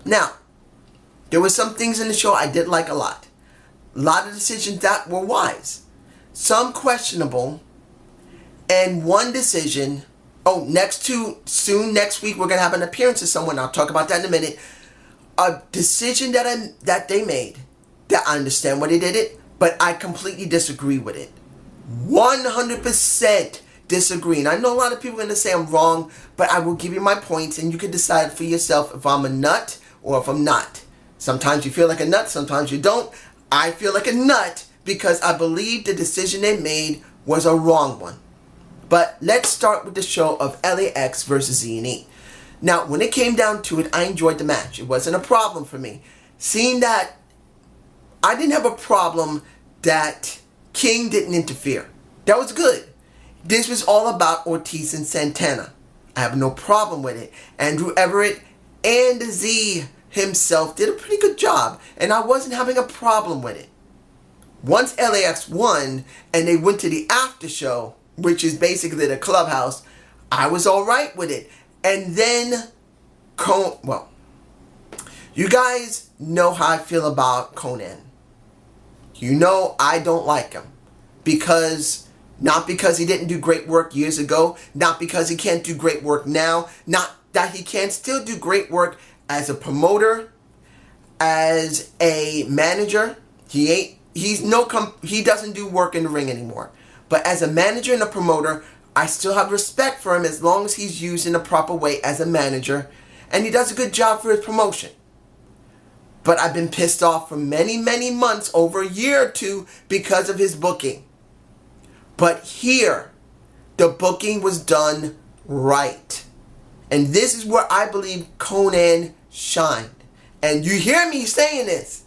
Now, there were some things in the show I did like a lot. A lot of decisions that were wise. Some questionable. And one decision, next week we're going to have an appearance of someone. I'll talk about that in a minute. A decision that they made, that I understand why they did it, but I completely disagree with it. 100% disagree. And I know a lot of people are going to say I'm wrong, but I will give you my points and you can decide for yourself if I'm a nut or if I'm not. Sometimes you feel like a nut, sometimes you don't. I feel like a nut because I believe the decision they made was a wrong one. But let's start with the show of LAX versus Z&E. Now, when it came down to it, I enjoyed the match. It wasn't a problem for me. Seeing that, I didn't have a problem that King didn't interfere. That was good. This was all about Ortiz and Santana. I have no problem with it. Andrew Everett and Z himself did a pretty good job, and I wasn't having a problem with it. Once LAX won and they went to the after show, which is basically the clubhouse, I was alright with it. And then, you guys know how I feel about Konnan. You know I don't like him. Not because he didn't do great work years ago, not because he can't do great work now, not that he can't still do great work as a promoter, as a manager. He doesn't do work in the ring anymore. But as a manager and a promoter, I still have respect for him as long as he's used in a proper way as a manager. And he does a good job for his promotion. But I've been pissed off for many, many months, over a year or two, because of his booking. But here, the booking was done right. And this is where I believe Konnan shined. And you hear me saying this.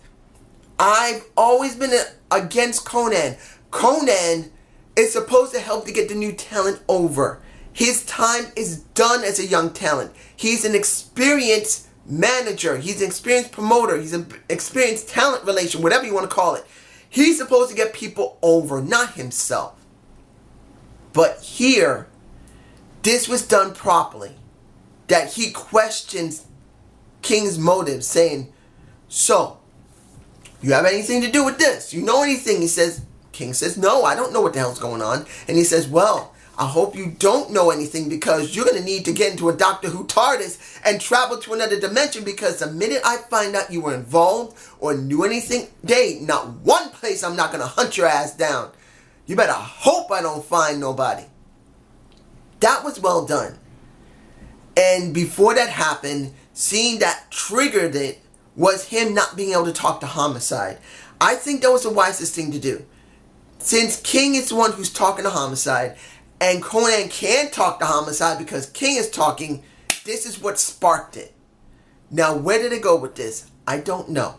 I've always been against Konnan. Konnan is supposed to help to get the new talent over. His time is done as a young talent. He's an experienced manager. He's an experienced promoter. He's an experienced talent relation, whatever you want to call it. He's supposed to get people over, not himself. But here, this was done properly. That he questions King's motives, saying, so, you have anything to do with this? You know anything? King says, no, I don't know what the hell's going on. And he says, well, I hope you don't know anything, because you're going to need to get into a Doctor Who TARDIS and travel to another dimension, because the minute I find out you were involved or knew anything, not one place I'm not going to hunt your ass down. You better hope I don't find nobody. That was well done. And before that happened, seeing that triggered it was him not being able to talk to Homicide. I think that was the wisest thing to do. Since King is the one who's talking to Homicide, and Konnan can't talk to Homicide because King is talking, this is what sparked it. Now, where did it go with this? I don't know.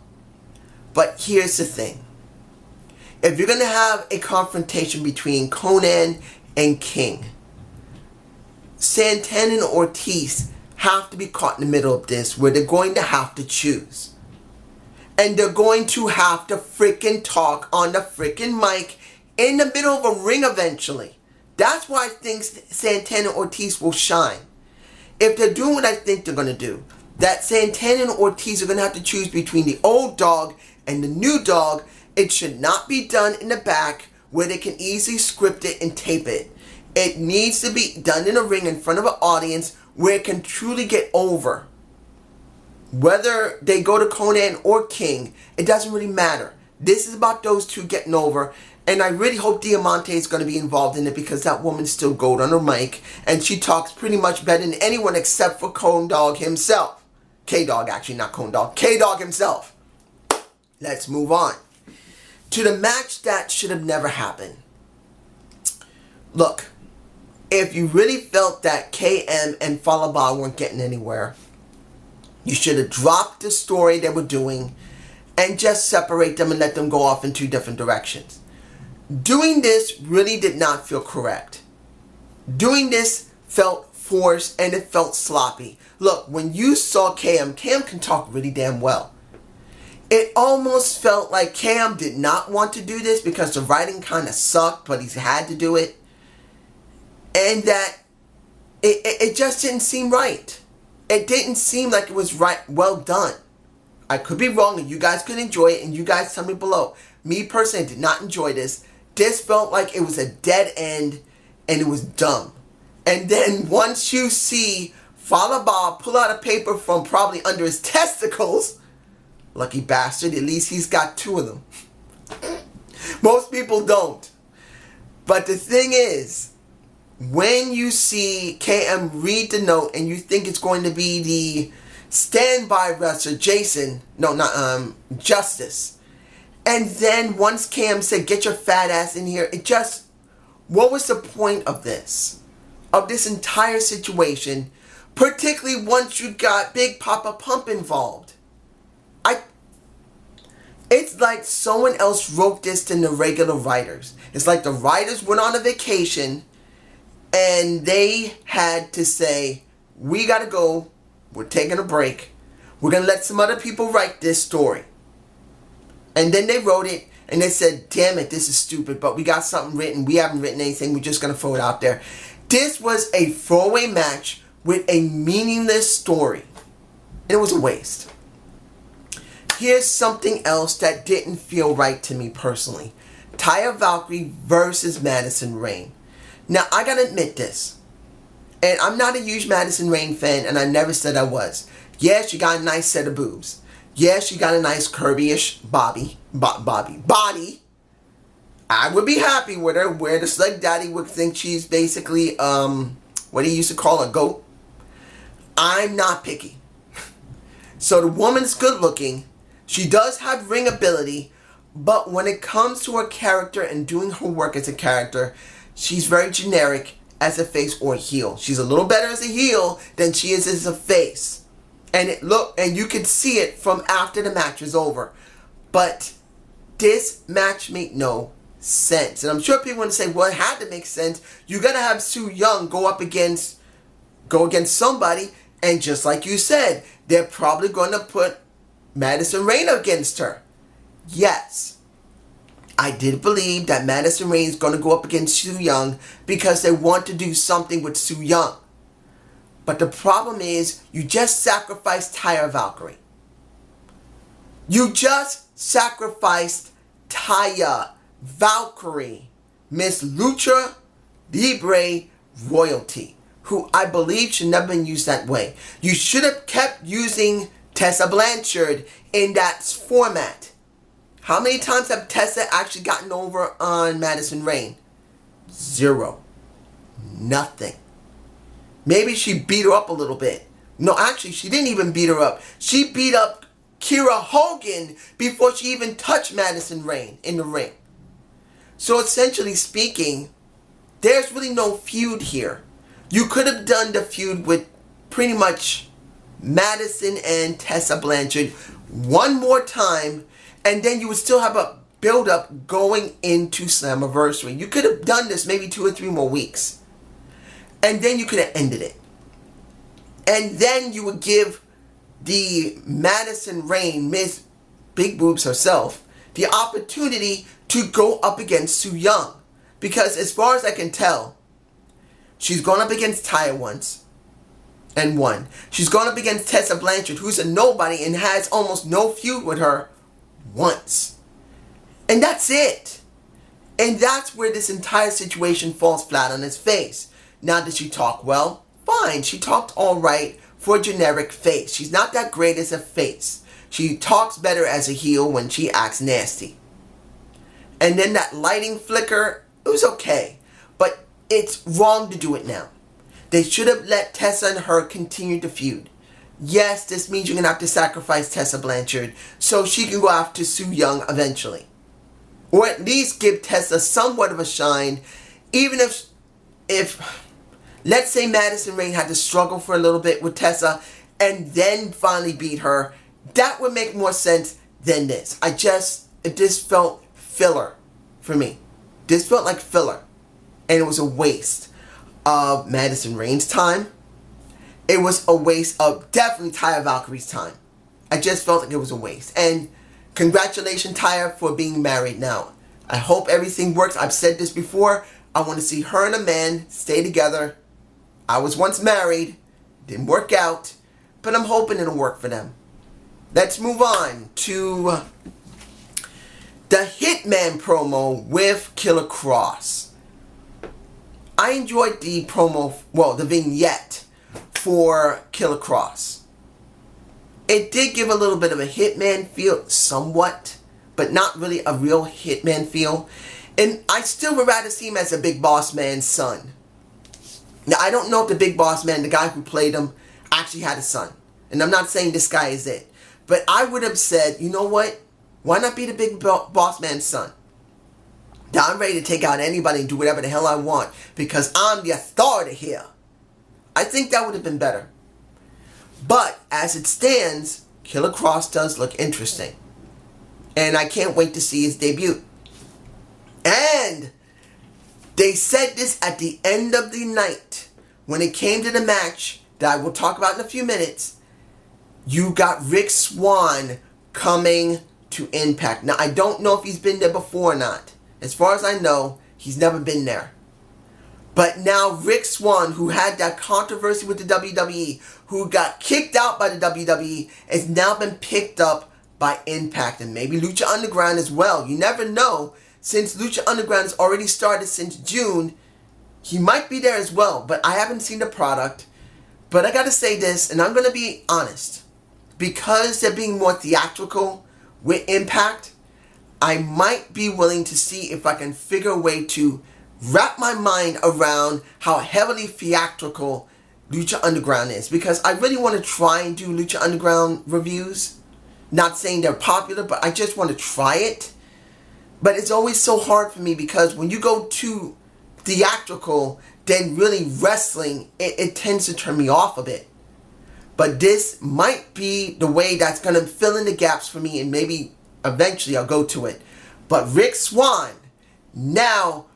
But here's the thing. If you're going to have a confrontation between Konnan and King, Santana and Ortiz have to be caught in the middle of this, where they're going to have to choose. And they're going to have to freaking talk on the freaking mic in the middle of a ring eventually. That's why I think Santana and Ortiz will shine. If they're doing what I think they're going to do, that Santana and Ortiz are going to have to choose between the old dog and the new dog. It should not be done in the back where they can easily script it and tape it. It needs to be done in a ring in front of an audience where it can truly get over. Whether they go to Konnan or King, it doesn't really matter. This is about those two getting over. And I really hope Diamante is going to be involved in it, because that woman's still gold on her mic. And she talks pretty much better than anyone except for Cone Dog himself. K-Dog, actually, not Cone Dog. K-Dog himself. Let's move on to the match that should have never happened. Look, if you really felt that KM and Falaba weren't getting anywhere, you should have dropped the story they were doing and just separate them and let them go off in two different directions. Doing this really did not feel correct. Doing this felt forced and it felt sloppy. Look, when you saw KM can talk really damn well. It almost felt like KM did not want to do this because the writing kind of sucked, but he had to do it. And that it just didn't seem right. It didn't seem like it was well done. I could be wrong, and you guys could enjoy it, and you guys tell me below. Me personally, I did not enjoy this. This felt like it was a dead end, and it was dumb. And then once you see Father Bob pull out a paper from probably under his testicles, lucky bastard, at least he's got 2 of them. Most people don't. But the thing is, when you see KM read the note and you think it's going to be the standby wrestler Justice, and then once KM said, "Get your fat ass in here," it just, what was the point of this? Of this entire situation, particularly once you got Big Papa Pump involved? It's like someone else wrote this than the regular writers. It's like the writers went on a vacation and they had to say, "We gotta go, we're taking a break, we're gonna let some other people write this story." And then they wrote it and they said, "Damn it, this is stupid, but we got something written, we haven't written anything, we're just gonna throw it out there." This was a throwaway match with a meaningless story. And it was a waste. Here's something else that didn't feel right to me personally. Taya Valkyrie versus Madison Rayne. Now, I gotta admit this. And I'm not a huge Madison Rayne fan, and I never said I was. Yeah, she got a nice set of boobs. Yeah, she got a nice curvy-ish body. I would be happy with her, where the Slug Daddy would think she's basically, what he used to call a goat. I'm not picky. So the woman's good looking. She does have ring ability, but when it comes to her character and doing her work as a character, she's very generic as a face or a heel. She's a little better as a heel than she is as a face. And you can see it from after the match is over. But this match made no sense. And I'm sure people want to say, well, it had to make sense. You gotta have Su Yung go against somebody, and just like you said, they're probably gonna put Madison Rayne against her. Yes, I did believe that Madison Rayne is going to go up against Su Yung because they want to do something with Su Yung. But the problem is, you just sacrificed Taya Valkyrie. You just sacrificed Taya Valkyrie, Miss Lucha Libre Royalty, who I believe should never been used that way. You should have kept using Tessa Blanchard in that format. How many times have Tessa actually gotten over on Madison Rayne? 0. Nothing. Maybe she beat her up a little bit. No, actually, she didn't even beat her up. She beat up Kiera Hogan before she even touched Madison Rayne in the ring. So essentially speaking, there's really no feud here. You could have done the feud with pretty much Madison and Tessa Blanchard one more time, and then you would still have a build-up going into Slammiversary. You could have done this maybe 2 or 3 more weeks, and then you could have ended it. And then you would give the Madison Rayne, Miss Big Boobs herself, the opportunity to go up against Su Yung. Because as far as I can tell, she's gone up against Taya once and won. She's gone up against Tessa Blanchard, who's a nobody and has almost no feud with her, once. And that's it. And that's where this entire situation falls flat on its face. Now, did she talk well? Fine, she talked alright for a generic face. She's not that great as a face. She talks better as a heel when she acts nasty. And then that lighting flicker, it was okay. But it's wrong to do it now. They should have let Tessa and her continue to feud. Yes, this means you're going to have to sacrifice Tessa Blanchard so she can go after Su Yung eventually. Or at least give Tessa somewhat of a shine, even if let's say Madison Rayne had to struggle for a little bit with Tessa and then finally beat her. That would make more sense than this. This felt filler for me. This felt like filler. And it was a waste of Madison Rayne's time. It was a waste of definitely Taya Valkyrie's time. I just felt like it was a waste. And congratulations, Taya, for being married now. I hope everything works. I've said this before. I want to see her and a man stay together. I was once married. Didn't work out. but I'm hoping it'll work for them. Let's move on to the Hitman promo with Killer Kross. I enjoyed the promo, well, the vignette for Killer Kross. It did give a little bit of a Hitman feel, somewhat, but not really a real Hitman feel. And I still would rather see him as a Big Boss Man's son. Now, I don't know if the Big Boss Man, the guy who played him, actually had a son. And I'm not saying this guy is it. But I would have said, you know what? Why not be the Big Boss Man's son? Now, I'm ready to take out anybody and do whatever the hell I want because I'm the authority here. I think that would have been better. But as it stands, Killer Kross does look interesting. And I can't wait to see his debut. And they said this at the end of the night when it came to the match that I will talk about in a few minutes. You got Rick Swann coming to Impact. Now, I don't know if he's been there before or not. As far as I know, he's never been there. But now Rick Swann, who had that controversy with the WWE, who got kicked out by the WWE, has now been picked up by Impact and maybe Lucha Underground as well. You never know. Since Lucha Underground has already started since June, he might be there as well. But I haven't seen the product. But I gotta say this, and I'm gonna be honest. Because they're being more theatrical with Impact, I might be willing to see if I can figure a way to wrap my mind around how heavily theatrical Lucha Underground is. Because I really want to try and do Lucha Underground reviews. Not saying they're popular, but I just want to try it. But it's always so hard for me because when you go too theatrical, then really wrestling, it tends to turn me off a bit. But this might be the way that's going to fill in the gaps for me, and maybe eventually I'll go to it. But Rick Swann, now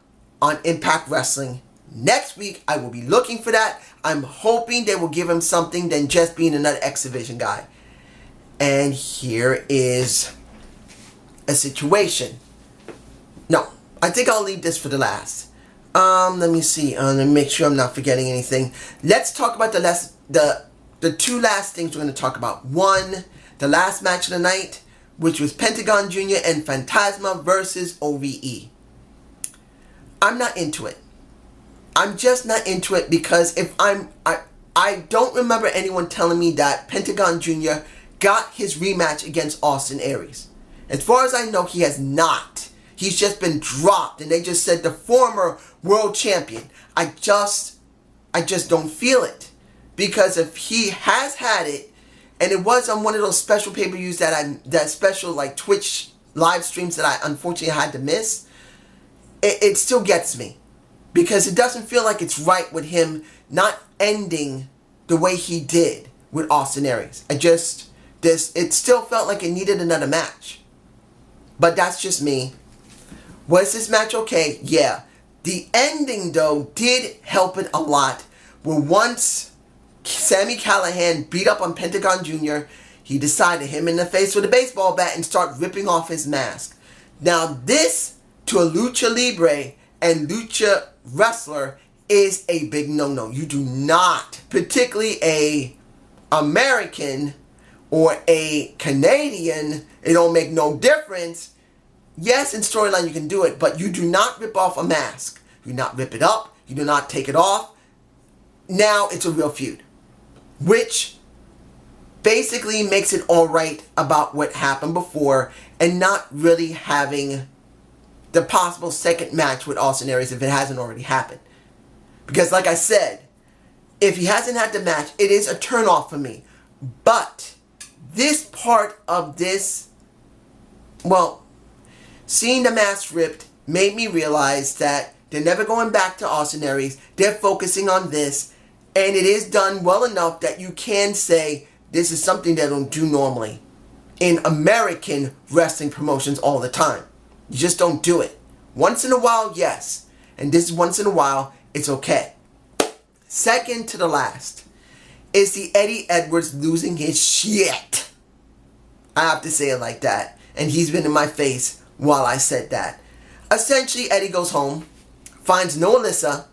on Impact Wrestling. Next week, I will be looking for that. I'm hoping they will give him something than just being another X Division guy. And here is a situation. No, I think I'll leave this for the last. Let me see. Let me make sure I'm not forgetting anything. Let's talk about the two last things we're going to talk about. One, the last match of the night, which was Pentagon Jr. and Phantasma versus OVE. I'm not into it. I'm just not into it because I don't remember anyone telling me that Pentagon Jr. got his rematch against Austin Aries. As far as I know, he has not. He's just been dropped, and they just said the former world champion. I just don't feel it. Because if he has had it, and it was on one of those special pay-per-views that special like Twitch live streams that I unfortunately had to miss, it still gets me. Because it doesn't feel like it's right with him not ending the way he did with Austin Aries. It still felt like it needed another match. But that's just me. Was this match okay? Yeah. The ending, though, did help it a lot. Where once Sami Callihan beat up on Pentagon Jr., he decided to hit him in the face with a baseball bat and start ripping off his mask. Now this, to a Lucha Libre and Lucha wrestler, is a big no-no. You do not, particularly a American or a Canadian, it don't make no difference. Yes, in storyline you can do it, but you do not rip off a mask. You do not rip it up. You do not take it off. Now it's a real feud. Which basically makes it alright about what happened before and not really having the possible second match with Austin Aries if it hasn't already happened. Because like I said, if he hasn't had the match, it is a turn-off for me. But this part of this, well, seeing the mask ripped made me realize that they're never going back to Austin Aries. They're focusing on this. And it is done well enough that you can say this is something they don't do normally in American wrestling promotions all the time. You just don't do it. Once in a while, yes. And this is once in a while, it's okay. Second to the last is the Eddie Edwards losing his shit. I have to say it like that. And he's been in my face while I said that. Essentially, Eddie goes home, finds no Alyssa,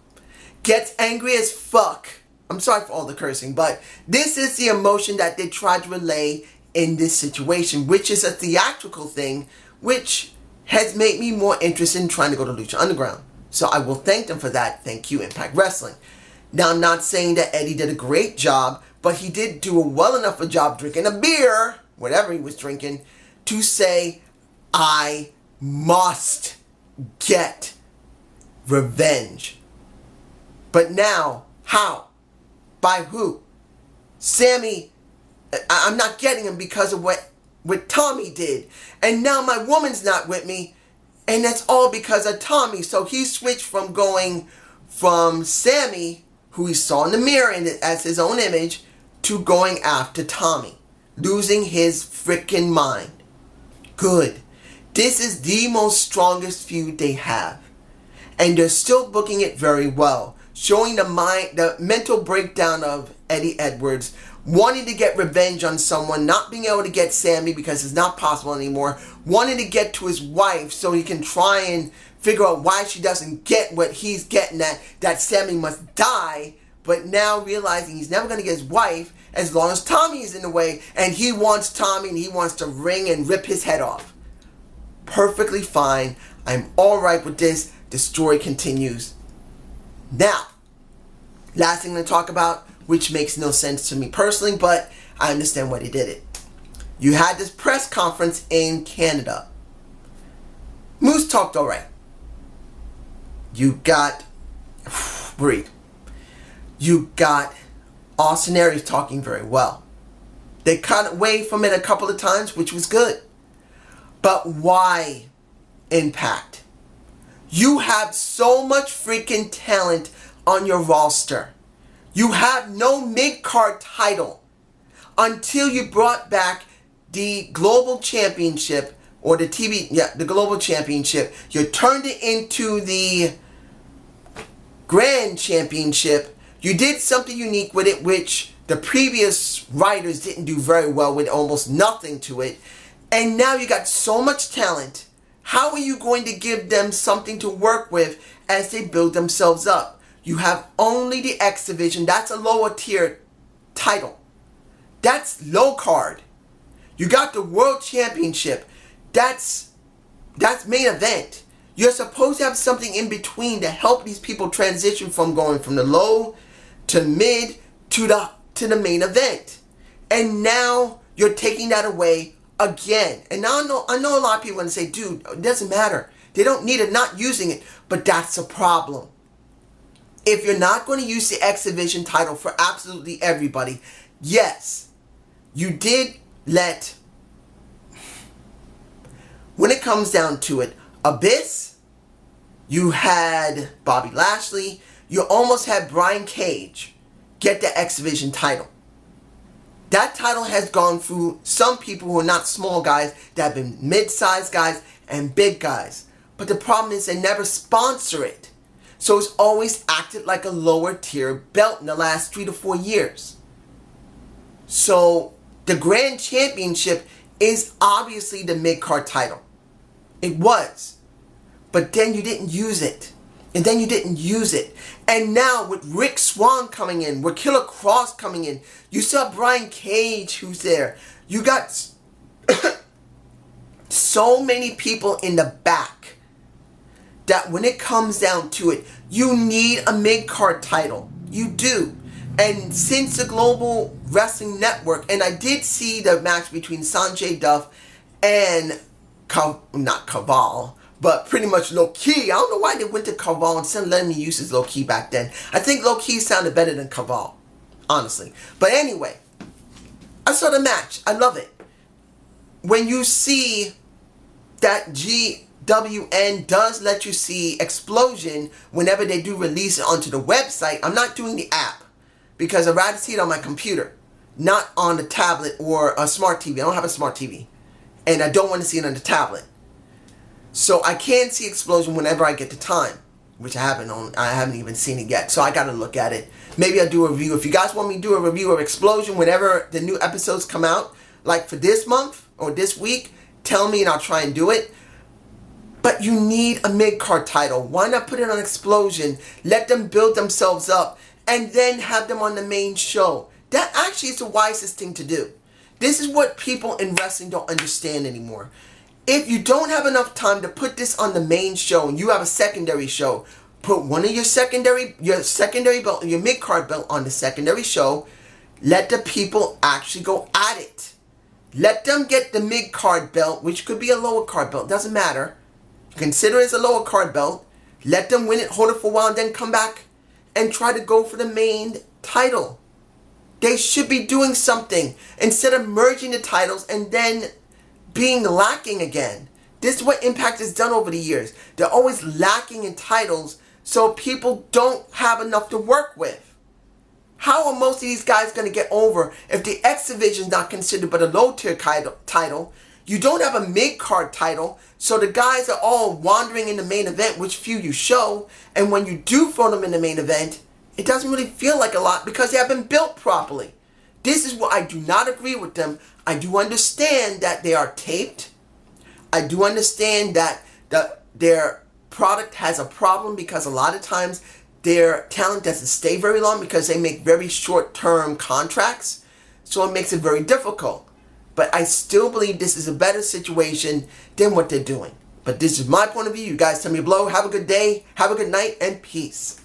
gets angry as fuck I'm sorry for all the cursing, but this is the emotion that they tried to relay in this situation, which is a theatrical thing, which has made me more interested in trying to go to Lucha Underground. So I will thank them for that. Thank you, Impact Wrestling. Now, I'm not saying that Eddie did a great job, but he did do a well enough a job drinking a beer, whatever he was drinking, to say, I must get revenge. But now, how? By who? Sami, I'm not getting him because of what Tommy did. And now my woman's not with me. And that's all because of Tommy. So he switched from going from Sami, who he saw in the mirror as his own image, to going after Tommy. Losing his freaking mind. Good. This is the most strongest feud they have. And they're still booking it very well. Showing the mental breakdown of Eddie Edwards, wanting to get revenge on someone, not being able to get Sami because it's not possible anymore, wanting to get to his wife so he can try and figure out why she doesn't get what he's getting at, that Sami must die, but now realizing he's never going to get his wife as long as Tommy is in the way, and he wants Tommy and he wants to ring and rip his head off. Perfectly fine. I'm alright with this. The story continues. Now, last thing I'm going to talk about, which makes no sense to me personally, but I understand why they did it. You had this press conference in Canada. Moose talked alright. You got... breathe. You got Austin Aries talking very well. They cut away from it a couple of times, which was good. But why Impact? You have so much freaking talent on your roster. You have no mid-card title until you brought back the Global Championship, or the the Global Championship. You turned it into the Grand Championship. You did something unique with it, which the previous writers didn't do very well with, almost nothing to it. And now you got so much talent. How are you going to give them something to work with as they build themselves up? You have only the X Division. That's a lower tier title. That's low card. You got the World Championship. That's main event. You're supposed to have something in between to help these people transition from going from the low to mid to the main event. And now you're taking that away again. And now I know a lot of people want to say, dude, it doesn't matter. They don't need it, not using it. But that's a problem. If you're not going to use the X Division title for absolutely everybody, yes, you did let, when it comes down to it, Abyss, you had Bobby Lashley, you almost had Brian Cage get the X Division title. That title has gone through some people who are not small guys, that have been mid-sized guys and big guys. But the problem is they never sponsor it. So it's always acted like a lower tier belt in the last 3 to 4 years. So the Grand Championship is obviously the mid-card title. It was. But then you didn't use it. And then you didn't use it. And now with Rick Swann coming in, with Killer Cross coming in, you saw Brian Cage who's there. You got so many people in the back that when it comes down to it, you need a mid-card title. You do. And since the Global Wrestling Network, and I did see the match between Sanjay Dutt and, not Kaval, but pretty much Low Key. I don't know why they went to Kaval instead of letting me use his Low Key back then. I think Low Key sounded better than Kaval, honestly. But anyway, I saw the match. I love it. When you see that GWN does let you see Explosion whenever they do release it onto the website, I'm not doing the app because I'd rather see it on my computer, not on the tablet or a smart TV. I don't have a smart TV, and I don't want to see it on the tablet. So I can see Explosion whenever I get the time, which I haven't even seen it yet. So I gotta look at it. Maybe I'll do a review. If you guys want me to do a review of Explosion whenever the new episodes come out, like for this month or this week, tell me and I'll try and do it. But you need a mid-card title. Why not put it on Explosion? Let them build themselves up and then have them on the main show. That actually is the wisest thing to do. This is what people in wrestling don't understand anymore. If you don't have enough time to put this on the main show and you have a secondary show, put one of your secondary belt, your mid-card belt on the secondary show. Let the people actually go at it. Let them get the mid-card belt, which could be a lower card belt. Doesn't matter. Consider it as a lower card belt. Let them win it, hold it for a while, and then come back and try to go for the main title. They should be doing something instead of merging the titles and then being lacking again. This is what Impact has done over the years. They're always lacking in titles, so people don't have enough to work with. How are most of these guys going to get over if the X Division is not considered but a low-tier title? You don't have a mid-card title, so the guys are all wandering in the main event, which few you show, and when you do throw them in the main event, it doesn't really feel like a lot because they haven't built properly. This is what I do not agree with them. I do understand that they are taped. I do understand that their product has a problem because a lot of times their talent doesn't stay very long because they make very short-term contracts. So it makes it very difficult. But I still believe this is a better situation than what they're doing. But this is my point of view. You guys tell me below. Have a good day. Have a good night. And peace.